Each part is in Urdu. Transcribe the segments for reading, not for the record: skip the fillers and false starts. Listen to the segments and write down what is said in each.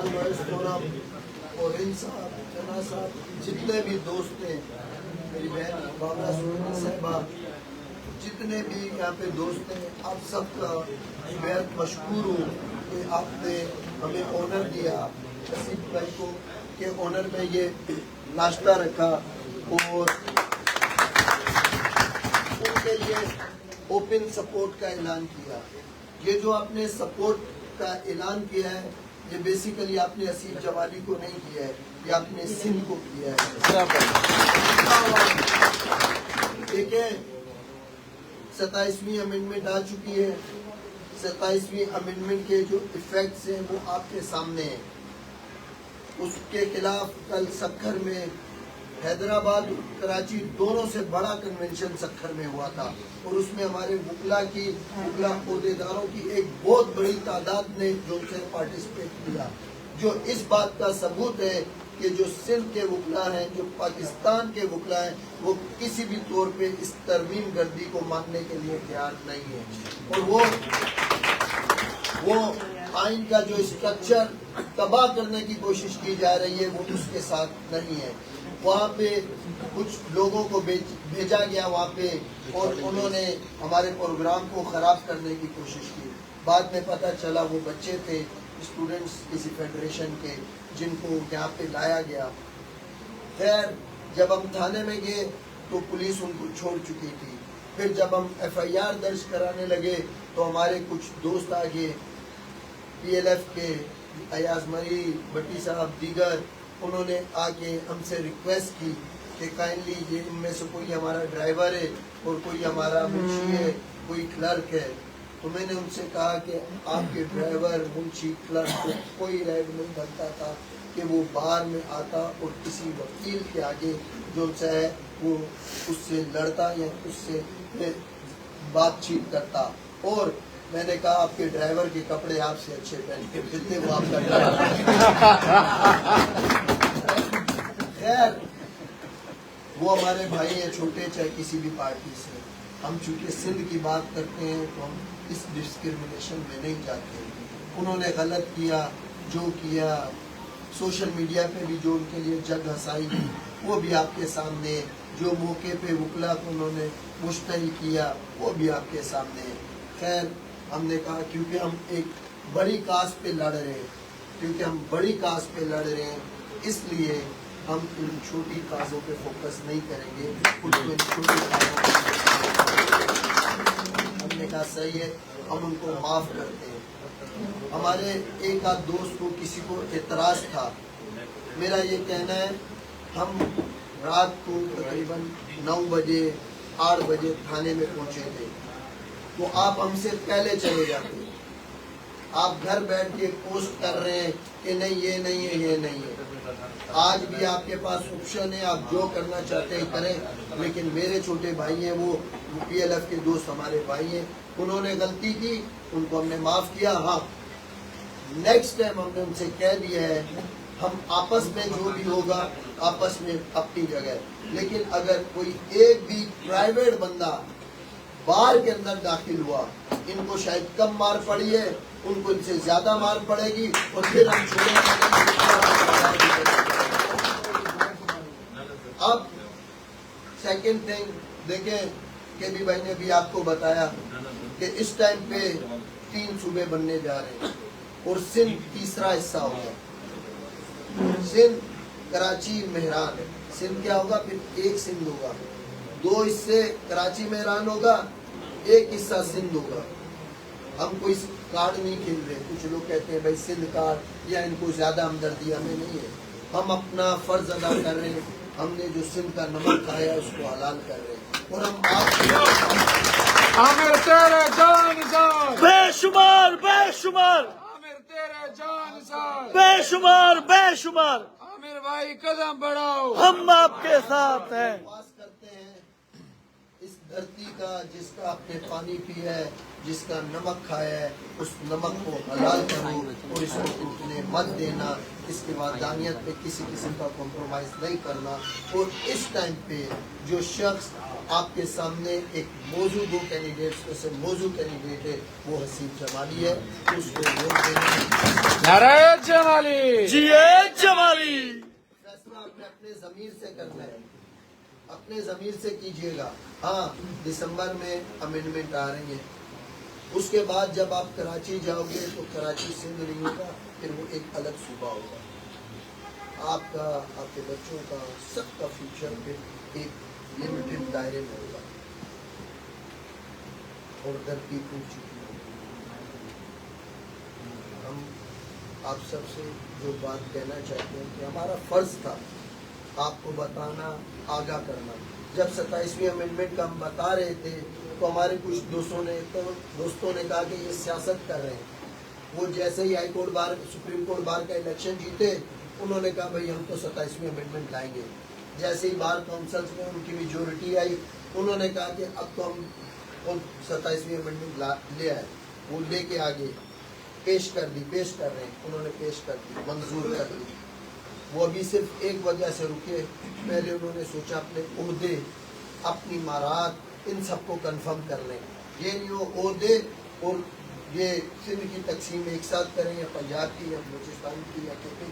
بلال نوائز فورم اور ان صاحب جنا صاحب جتنے بھی دوست ہیں، میری بہن بابا سلطان صاحبہ، جتنے بھی یہاں پہ دوست ہیں، آپ سب کا بہت مشکور ہوں کہ آپ نے ہمیں آنر دیا نصیب بھائی کو کہ آنر میں یہ ناشتہ رکھا اور ان کے لیے اوپن سپورٹ کا اعلان کیا۔ یہ جو آپ نے سپورٹ کا اعلان کیا ہے یہ بیسیکلی آپ نے اسیف جوالی کو نہیں کیا ہے، یہ آپ نے سندھ کو کیا ہے۔ دیکھیں 27ویں امینڈمنٹ آ چکی ہے، 27ویں امینڈمنٹ کے جو ایفیکٹس ہیں وہ آپ کے سامنے ہیں۔ اس کے خلاف کل سکھر میں حیدرآباد کراچی دونوں سے بڑا کنونشن سکھر میں ہوا تھا اور اس میں ہمارے وکلا عہدیداروں کی ایک بہت بڑی تعداد نے جو سے پارٹیسپیٹ کیا، جو اس بات کا ثبوت ہے کہ جو سندھ کے وکلا ہیں، جو پاکستان کے وکلا ہیں، وہ کسی بھی طور پہ اس ترمیم گردی کو ماننے کے لیے تیار نہیں ہے اور وہ آئین کا جو اسٹرکچر تباہ کرنے کی کوشش کی جا رہی ہے وہ اس کے ساتھ نہیں ہے۔ وہاں پہ کچھ لوگوں کو بھیجا گیا وہاں پہ اور انہوں نے ہمارے پروگرام کو خراب کرنے کی کوشش کی۔ بعد میں پتہ چلا وہ بچے تھے اسٹوڈنٹس کسی فیڈریشن کے جن کو یہاں پہ لایا گیا۔ خیر جب ہم تھانے میں گئے تو پولیس ان کو چھوڑ چکی تھی۔ پھر جب ہم FIR درج کرانے لگے تو ہمارے کچھ دوست آگے PLF کے ایاز مری بٹی صاحب دیگر انہوں نے آ کے ہم سے ریکویسٹ کی کہ کائنڈلی یہ ان میں سے کوئی ہمارا ڈرائیور ہے اور کوئی ہمارا منشی ہے، کوئی کلرک ہے۔ تو میں نے ان سے کہا کہ آپ کے ڈرائیور منشی کلرک کو کوئی رائٹ نہیں بنتا تھا کہ وہ باہر میں آتا اور کسی وکیل کے آگے جو ان سے ہے وہ اس سے لڑتا یا اس سے بات چیت کرتا۔ اور میں نے کہا آپ کے ڈرائیور کے کپڑے آپ سے اچھے پہن کے پھرتے وہ آپ کا ڈرائیور۔ خیر وہ ہمارے بھائی ہیں چھوٹے چاہے کسی بھی پارٹی سے، ہم چونکہ سندھ کی بات کرتے ہیں تو ہم اس ڈسکرمنیشن میں نہیں جاتے۔ انہوں نے غلط کیا جو کیا، سوشل میڈیا پہ بھی جو ان کے لیے جگ ہنسائی کی وہ بھی آپ کے سامنے، جو موقع پہ وکلا کو انہوں نے مشتعل کیا وہ بھی آپ کے سامنے ہے۔ خیر ہم نے کہا کیونکہ ہم ایک بڑی کاز پہ لڑ رہے ہیں اس لیے ہم ان چھوٹی کازوں پہ فوکس نہیں کریں گے، ان چھوٹی کازوں ہم نے کہا صحیح ہے ہم ان کو معاف کرتے ہیں۔ ہمارے ایک آدھ دوست کو کسی کو اعتراض تھا، میرا یہ کہنا ہے ہم رات کو تقریباً 9 بجے 8 بجے تھانے میں پہنچے تھے تو آپ ہم سے پہلے چلے جاتے، آپ گھر بیٹھ کے پوسٹ کر رہے ہیں کہ نہیں یہ نہیں ہے یہ نہیں ہے۔ آج بھی آپ کے پاس آپشن ہے، آپ جو کرنا چاہتے ہیں کریں، لیکن میرے چھوٹے بھائی ہیں وہ PLF کے دوست ہمارے بھائی ہیں، انہوں نے غلطی کی ان کو ہم نے معاف کیا۔ ہاں نیکسٹ ٹائم ہم نے ان سے کہہ دیا ہے ہم آپس میں جو بھی ہوگا آپس میں اپنی جگہ، لیکن اگر کوئی ایک بھی پرائیویٹ بندہ بار کے اندر داخل ہوا ان کو شاید کم مار پڑی ہے، ان کو ان سے زیادہ مار پڑے گی اور پھر ہم چھوڑیں گے۔ اب سیکنڈ تھنگ دیکھیں کہ بھی بھائی نے بھی آپ کو بتایا کہ اس ٹائم پہ 3 صوبے بننے جا رہے ہیں اور سندھ تیسرا حصہ ہوگا۔ سندھ کراچی مہران، سندھ کیا ہوگا پھر ایک سندھ ہوگا، 2 حصے کراچی مہران ہوگا، ایک حصہ سندھ ہوگا۔ ہم کوئی کارڈ نہیں کھیل رہے، کچھ لوگ کہتے ہیں بھائی سندھ کارڈ یا ان کو زیادہ ہمدردی ہمیں نہیں ہے، ہم اپنا فرض ادا کر رہے ہیں، ہم نے جو سندھ کا نمک کھایا اس کو حلال کر رہے ہیں اور ہم عامر تیرے جان نثار، بے شمار بے شمار عامر تیرے جان نثار، بے شمار بے شمار عامر بھائی قدم بڑھاؤ، ہم آپ کے ساتھ ہیں۔ واس کرتے ہیں اس دھرتی کا جس کا آپ نے پانی پیا ہے، جس کا نمک کھایا ہے، اس نمک کو حلال کرو اور اس کو اتنے مت دینا، اس کے بعد دانیت پہ کسی قسم کا کمپرومائز نہیں کرنا۔ اور اس ٹائم پہ جو شخص آپ کے سامنے ایک موضوع دو کینڈیڈیٹس میں سے موضوع کینڈیڈیٹ ہے وہ حسیب جمالی ہے، اس کو ووٹ دینا۔ نعرہ جمالی جیے جمالی۔ فیصلہ آپ نے اپنے ضمیر سے کرنا ہے، اپنے ضمیر سے کیجئے گا۔ ہاں دسمبر میں امینڈمنٹ آ رہی ہیں، اس کے بعد جب آپ کراچی جاؤ گے تو کراچی سندھ نہیں ہوگا، پھر وہ ایک الگ صوبہ ہوگا۔ آپ کا، آپ کے بچوں کا، سب کا فیوچر پھر ایک لمیٹڈ دائرے میں ہوگا اور دھرتی ٹوٹ چکی ہوگی۔ ہم آپ سب سے جو بات کہنا چاہتے ہیں کہ ہمارا فرض تھا آپ کو بتانا، آگاہ کرنا۔ جب 27ویں امینڈمنٹ کا ہم بتا رہے تھے تو ہمارے کچھ دوستوں نے کہا کہ یہ سیاست کر رہے ہیں۔ وہ جیسے ہی high court bar, supreme court bar کا الیکشن جیتے، انہوں نے کہا بھئی ہم تو 27ویں امینڈمنٹ لائیں گے۔ جیسے ہی بار کونسلز میں ان کی میجورٹی آئی، انہوں نے کہا کہ اب تو ہم 27ویں امینڈمنٹ لے آئے، وہ لے کے آگے پیش کر رہے ہیں، انہوں نے پیش کر دی، منظور کر دی۔ وہ ابھی صرف ایک وجہ سے رکے، پہلے انہوں نے سوچا اپنے عہدے، اپنی امارات، ان سب کو کنفرم کر لیں۔ یہ نہیں وہ عہدے اور یہ سندھ کی تقسیم ایک ساتھ کریں، یا پنجاب کی، یا بلوچستان کی، یا کیپے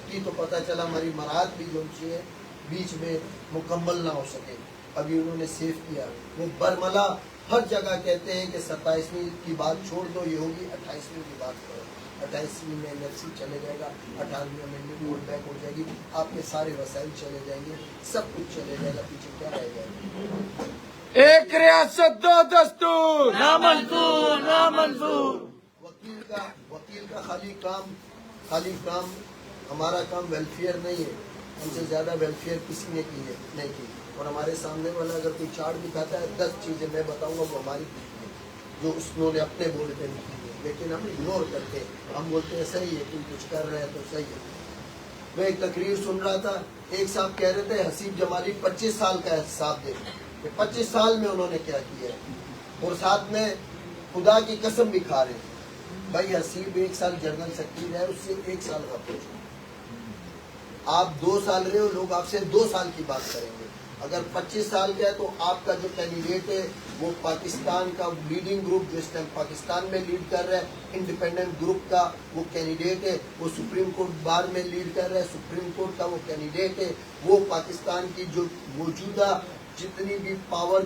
کی تو پتہ چلا ہماری امارات بھی جو ہے بیچ میں مکمل نہ ہو سکے۔ ابھی انہوں نے سیف کیا۔ وہ برملا ہر جگہ کہتے ہیں کہ 27ویں کی بات چھوڑ دو، یہ ہوگی 28ویں کی بات کرو۔ 28ویں میں NLC چلے جائے گا، 18ویں امینڈمنٹ ووٹ بیک ہو جائے گی، آپ کے سارے وسائل چلے جائیں گے، سب کچھ چلے جائے گا، پیچھے کیا رہ جائے گا؟ ایک ریاست دو دستور، نامنظور نامنظور۔ وکیل کا خالی کام ہمارا کام ویلفیئر نہیں ہے، ہم سے زیادہ ویلفیئر کسی نے کی ہے نہیں کی، اور ہمارے سامنے والا اگر کوئی چارٹ دکھاتا ہے 10 چیزیں میں بتاؤں گا وہ ہماری کی ہے جو انہوں نے اپنے بورڈ پہ لکھی ہے، لیکن ہم اگنور کرتے ہیں، ہم بولتے ہیں صحیح ہے، کوئی کچھ کر رہے ہیں تو صحیح ہے۔ میں ایک تقریر سن رہا تھا، ایک صاحب کہہ رہے تھے حسیب جمالی 25 سال کا حساب دے کہ 25 سال میں انہوں نے کیا کیا ہے، اور ساتھ میں خدا کی قسم بھی کھا رہے ہیں۔ بھائی حسیب 1 سال جنرل سیکرٹری ہے، اس سے 1 سال کا پوچھو، آپ 2 سال رہے ہو، لوگ آپ سے 2 سال کی بات کریں گے۔ اگر 25 سال کا ہے تو آپ کا جو کینڈیڈیٹ ہے وہ پاکستان کا لیڈنگ گروپ جو اس ٹائم پاکستان میں لیڈ کر رہا ہے، انڈیپینڈنٹ گروپ کا وہ کینڈیڈیٹ ہے، وہ سپریم کورٹ بار میں لیڈ کر رہا ہے، سپریم کورٹ کا وہ کینڈیڈیٹ ہے، وہ پاکستان کی جو موجودہ جتنی بھی پاور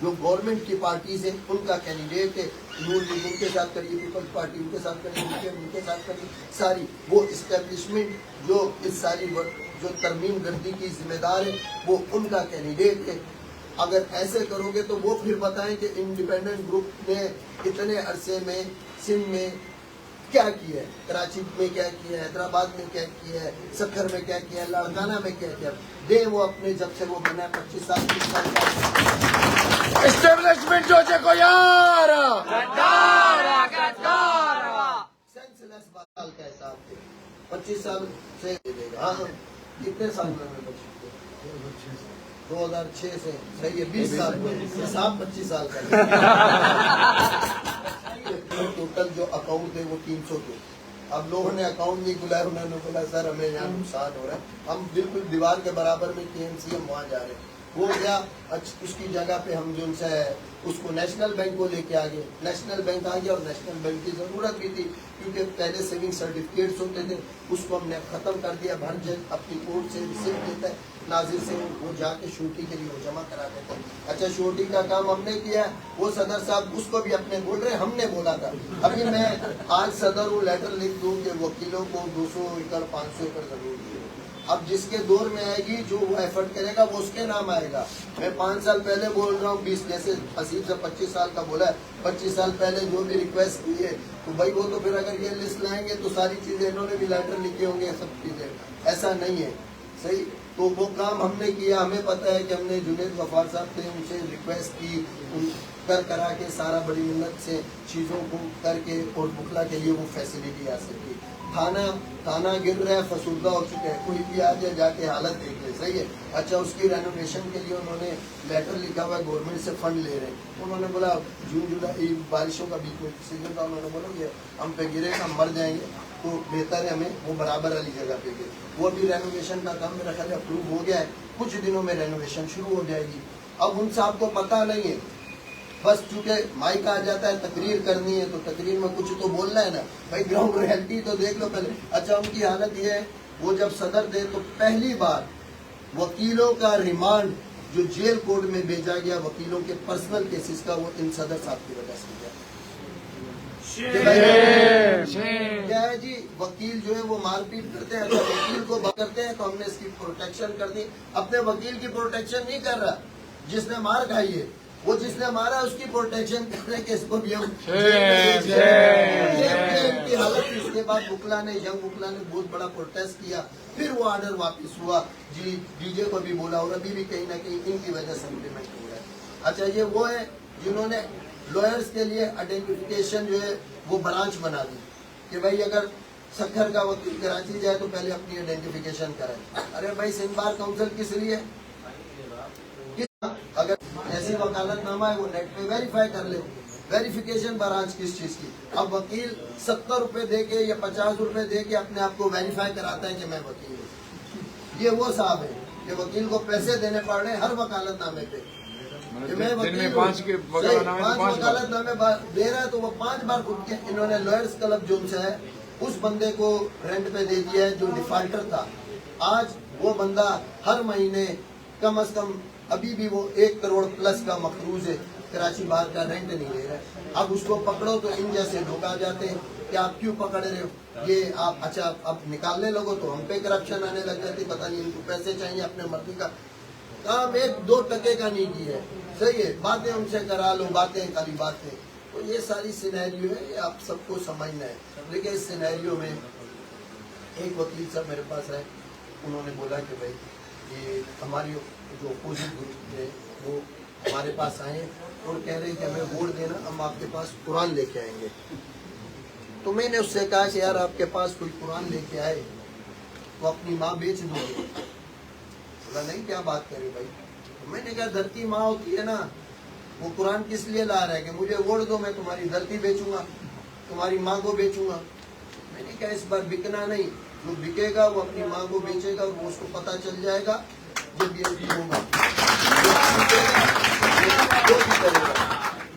جو گورنمنٹ کی پارٹیز ہیں ان کا کینڈیڈیٹ ہے۔ نون لیگ ان کے ساتھ کریے، پیپلز پارٹی ان کے ساتھ کریے، ان کے ساتھ کریے، ساری وہ اسٹیبلشمنٹ جو اس ساری جو ترمیم گردی کی ذمہ دار ہے وہ ان کا کینڈیڈیٹ ہے۔ اگر ایسے کرو گے تو وہ پھر بتائیں کہ انڈیپینڈنٹ گروپ نے اتنے عرصے میں سندھ میں کیا کیا ہے، کراچی میں کیا کیا ہے، حیدرآباد میں کیا کیا ہے، سکھر میں کیا کیا ہے، لاڑکانہ میں کیا کیا ہے۔ دیں وہ اپنے جب سے وہ بنا 25 سال 30 سال کا اسٹیبلشمنٹ جو کو یار سینس لیس سال کا حساب دے، 25 سال سے دے گا۔ ہاں کتنے سال میں بچے 2006 سے صحیح ہے 20 سال میں حساب 25 سال کا ٹوٹل جو اکاؤنٹ ہے وہ 300 تھے۔ اب لوگوں نے اکاؤنٹ نہیں کھلایا، انہوں نے بولا سر ہمیں یہاں نقصان ہو رہا ہے، ہم بالکل دیوار کے برابر میں KMC ہم وہاں جا رہے ہیں۔ وہ گیا اس کی جگہ پہ ہم جو ان سے اس کو نیشنل بینک کو لے کے آگے، نیشنل بینک آ گیا، اور نیشنل بینک کی ضرورت بھی تھی کیونکہ پہلے سیونگ سرٹیفکیٹس ہوتے تھے، اس کو ہم نے ختم کر دیا۔ ہر جج اپنی کورٹ سے ریسیو دیتا ہے، ناظر سے وہ جا کے شورٹی کے لیے وہ جمع کرا دیتے ہیں۔ اچھا شورٹی کا کام ہم نے کیا ہے، وہ صدر صاحب اس کو بھی اپنے بول رہے ہم نے بولا تھا۔ ابھی میں آج صدر ہوں، لیٹر لکھ دوں کہ وکیلوں کو 200 ایکڑ 500 ایکڑ ضرور دے۔ اب جس کے دور میں آئے گی جو وہ ایفرٹ کرے گا وہ اس کے نام آئے گا۔ میں 5 سال پہلے بول رہا ہوں، 20 جیسے حسیب سے 25 سال کا بولا ہے، 25 سال پہلے جو بھی ریکویسٹ کی ہے تو بھائی وہ تو پھر اگر یہ لسٹ لائیں گے تو ساری چیزیں انہوں نے بھی لیٹر لکھے ہوں گے، سب چیزیں ایسا نہیں ہے صحیح۔ تو وہ کام ہم نے کیا، ہمیں پتہ ہے کہ ہم نے جنید غفار صاحب سے ان سے ریکویسٹ کی، کرا کے سارا بڑی محنت سے چیزوں کو کر کے اور بکلا کے لیے وہ فیسلٹی حاصل کی۔ تھانہ گر رہا ہے، فسردہ ہو چکا ہے، کوئی بھی آ جائے جا کے حالت دیکھ لے صحیح ہے۔ اچھا اس کی رینوویشن کے لیے انہوں نے لیٹر لکھا ہوا ہے، گورنمنٹ سے فنڈ لے رہے ہیں۔ انہوں نے بولا جون جولائی بارشوں کا بیچ میں سیزن تھا، انہوں نے بولا یہ ہم پہ گرے گا، ہم مر جائیں گے تو بہتر ہے ہمیں وہ برابر والی جگہ پہ گئے۔ وہ بھی رینوویشن کا کام میرا خیال ہے اپروو ہو گیا ہے، کچھ دنوں میں رینوویشن شروع ہو جائے گی۔ اب ان صاحب کو پتہ نہیں ہے، بس چونکہ مائک آ جاتا ہے تقریر کرنی ہے تو تقریر میں کچھ تو بولنا ہے نا بھائی، گراؤنڈ ریئلٹی تو دیکھ لو پہلے۔ اچھا ان کی حالت یہ ہے، وہ جب صدر تھے تو پہلی بار وکیلوں کا ریمانڈ جو جیل کوڈ میں بھیجا گیا وکیلوں کے پرسنل کیسز کا، وہ ان صدر صاحب کی وجہ سے گیا۔ کیا ہے جی، وکیل جو ہے وہ مار پیٹ کرتے ہیں، اگر وکیل کو کرتے ہیں تو ہم نے اس کی پروٹیکشن کر دی، اپنے وکیل کی پروٹیکشن نہیں کر رہا جس نے مار کھائی ہے، وہ جس نے مارا اس کی پروٹیکشن کر رہے کہ اس کو بھی ہم ان کی حالت۔ اس کے بعد وکلا نے بہت بڑا پروٹیسٹ کیا، پھر وہ آرڈر واپس ہوا جی، ڈی جے کو بھی بولا، اور ابھی بھی کہیں نہ کہیں ان کی وجہ سے امپلیمنٹ ہو رہا ہے۔ اچھا یہ وہ ہے جنہوں نے لوئرز کے لیے آئیڈینٹیفیکیشن جو ہے وہ برانچ بنا دی کہ بھائی اگر سکھر کا وکیل کراچی جائے تو پہلے اپنی آئیڈینٹیفیکیشن کریں۔ ارے بھائی سندھ بار کونسل کس لیے؟ اگر ایسی وکالت نامہ ہے وہ نیٹ پہ ویریفائی کر لے، ویریفیکیشن برانچ کس چیز کی؟ اب وکیل 70 روپے دے کے یا 50 روپے دے کے اپنے آپ کو ویریفائی کراتا ہے کہ میں وکیل ہوں۔ یہ وہ صاحب ہے کہ وکیل کو پیسے دینے پڑ رہے ہیں ہر وکالت نامے پہ کہ میں وکیل ہوں۔ 5 وکالت نامے دے رہا ہے تو وہ 5 بار خود کے انہوں نے لوئرز کلب جو سے ہے اس بندے کو رینٹ پہ دے دیا ہے جو ڈیفالٹر تھا۔ آج وہ بندہ ہر مہینے کم از کم ابھی بھی وہ 1 کروڑ پلس کا مقروض ہے، کراچی بار کا رینٹ نہیں لے رہا ہے۔ اب اس کو پکڑو تو ان جیسے لوگ آ جاتے ہیں کہ آپ کیوں پکڑ رہے ہو، یہ آپ اچھا اب نکالنے لگو تو ہم پہ کرپشن آنے لگ جاتی، پتہ نہیں ان کو پیسے چاہیے اپنے مرضی کا کام 1-2 ٹکے کا نہیں کیا ہے، صحیح ہے، باتیں ان سے کرا لو، باتیں خالی باتیں۔ تو یہ ساری سینیریو ہے، یہ آپ سب کو سمجھنا ہے۔ لیکن اس سینیریو میں ایک وکیل صاحب میرے پاس آئے، انہوں نے بولا کہ بھائی یہ ہماری جو اپوزٹ گروپ تھے وہ ہمارے پاس آئے اور کہہ رہے ہیں کہ ہمیں ووٹ دینا، ہم آپ کے پاس قرآن لے کے آئیں گے۔ تو میں نے اس سے کہا کہ یار آپ کے پاس کوئی قرآن لے کے آئے تو اپنی ماں بیچ دو گے؟ بولا نہیں کیا بات کرے بھائی؟ میں نے کہا دھرتی ماں ہوتی ہے نا، وہ قرآن کس لیے لا رہا ہے کہ مجھے ووٹ دو میں تمہاری دھرتی بیچوں گا، تمہاری ماں کو بیچوں گا؟ میں نے کہا اس بار بکنا نہیں، جو بکے گا وہ اپنی ماں کو بیچے گا، وہ اس کو پتہ چل جائے گا جب یہ بھی ہوگا،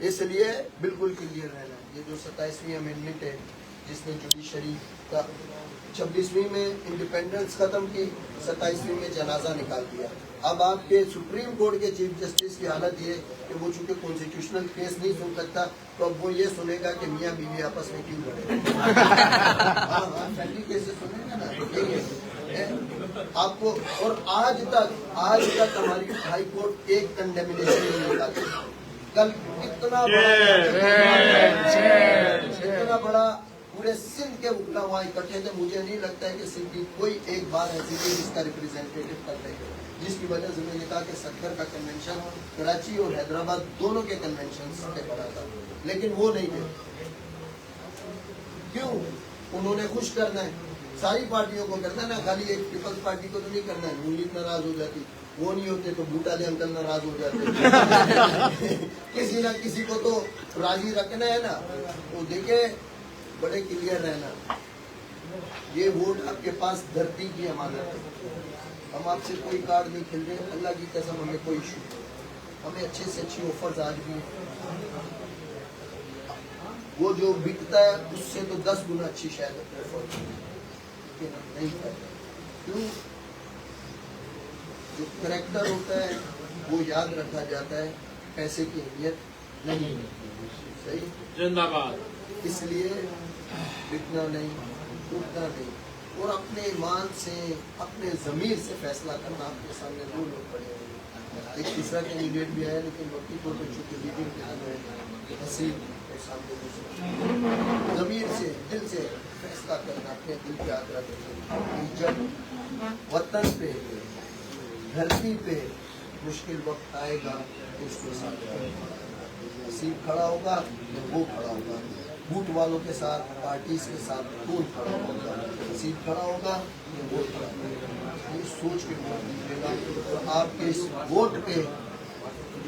اس لیے بالکل کلیئر رہنا ہے۔ یہ جو 27ویں امینڈمنٹ ہے جس نے جوڈیشری کا 26ویں میں انڈیپینڈنس ختم کی، 27ویں میں جنازہ نکال دیا۔ اب آپ کے سپریم کورٹ کے چیف جسٹس کی حالت یہ کہ وہ چونکہ کانسٹیٹیوشنل کیس نہیں سن سکتا تو اب وہ یہ سنے گا کہ میاں بیوی آپس میں کیوں لڑے۔ ہاں فیملی کیسز سنے گا نا آپ کو۔ اور آج تک ہماری ہائی کورٹ ایک کنڈیمنیشن نہیں نکالتی۔ کل اتنا بڑا پورے سندھ کے وکلا وہاں اکٹھے تھے، مجھے نہیں لگتا ہے کہ سندھ کی کوئی ایک بار ایسی تھی جس کا ریپرزینٹیٹو کر رہے ہیں، جس کی وجہ سے میں نے کہا کہ سکھر کا کنونشن کراچی اور حیدرآباد دونوں کے کنونشن سے بڑا تھا، لیکن وہ نہیں تھے۔ کیوں؟ انہوں نے خوش کرنا ہے، ساری پارٹیوں کو کرنا ہے نا، خالی ایک پیپلز پارٹی کو تو نہیں کرنا ہے۔ نون لیگ ناراض ہو جاتی، وہ نہیں ہوتے تو بوٹا دے انکل ناراض ہو جاتے۔ کسی نہ کسی کو تو راضی رکھنا ہے نا۔ تو دیکھیں بڑے کلیئر رہنا، یہ ووٹ آپ کے پاس دھرتی کی امانت ہے۔ ہم آپ سے کوئی کارڈ نہیں کھیل رہے، اللہ کی قسم ہمیں کوئی ایشو نہیں، ہمیں اچھے سے اچھی آفرز آج بھی ہیں۔ وہ جو بکتا ہے اس سے تو 10 گنا اچھی شاید آفر نہیں کرتا۔ کیوں؟ جو کریکٹر ہوتا ہے وہ یاد رکھا جاتا ہے، پیسے کی اہمیت نہیں ہے۔ صحیح، زندہ باد۔ اس لیے بکنا نہیں، ٹوٹنا نہیں، اور اپنے ایمان سے اپنے ضمیر سے فیصلہ کرنا۔ آپ کے سامنے 2 لوگ پڑے ہیں، ایک تیسرا کینڈیڈیٹ بھی آیا لیکن وقتی طور پر چونکہ لیڈنگ کے اندر ہے حسین اور سامنے دوسرا، ضمیر سے دل سے فیصلہ کرنا، اپنے دل پہ ہاتھ رکھنا کہ جب وطن پہ دھرتی پہ مشکل وقت آئے گا تو اس کے ساتھ حسین کھڑا ہوگا، وہ کھڑا ہوگا، بوٹ والوں کے ساتھ، پارٹیز کے ساتھ کون کھڑا ہوگا؟ حسین کھڑا ہوگا، وہ کھڑا ہوگا۔ یہ سوچ کے ووٹ دیجیے گا اور آپ کے اس ووٹ پہ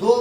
2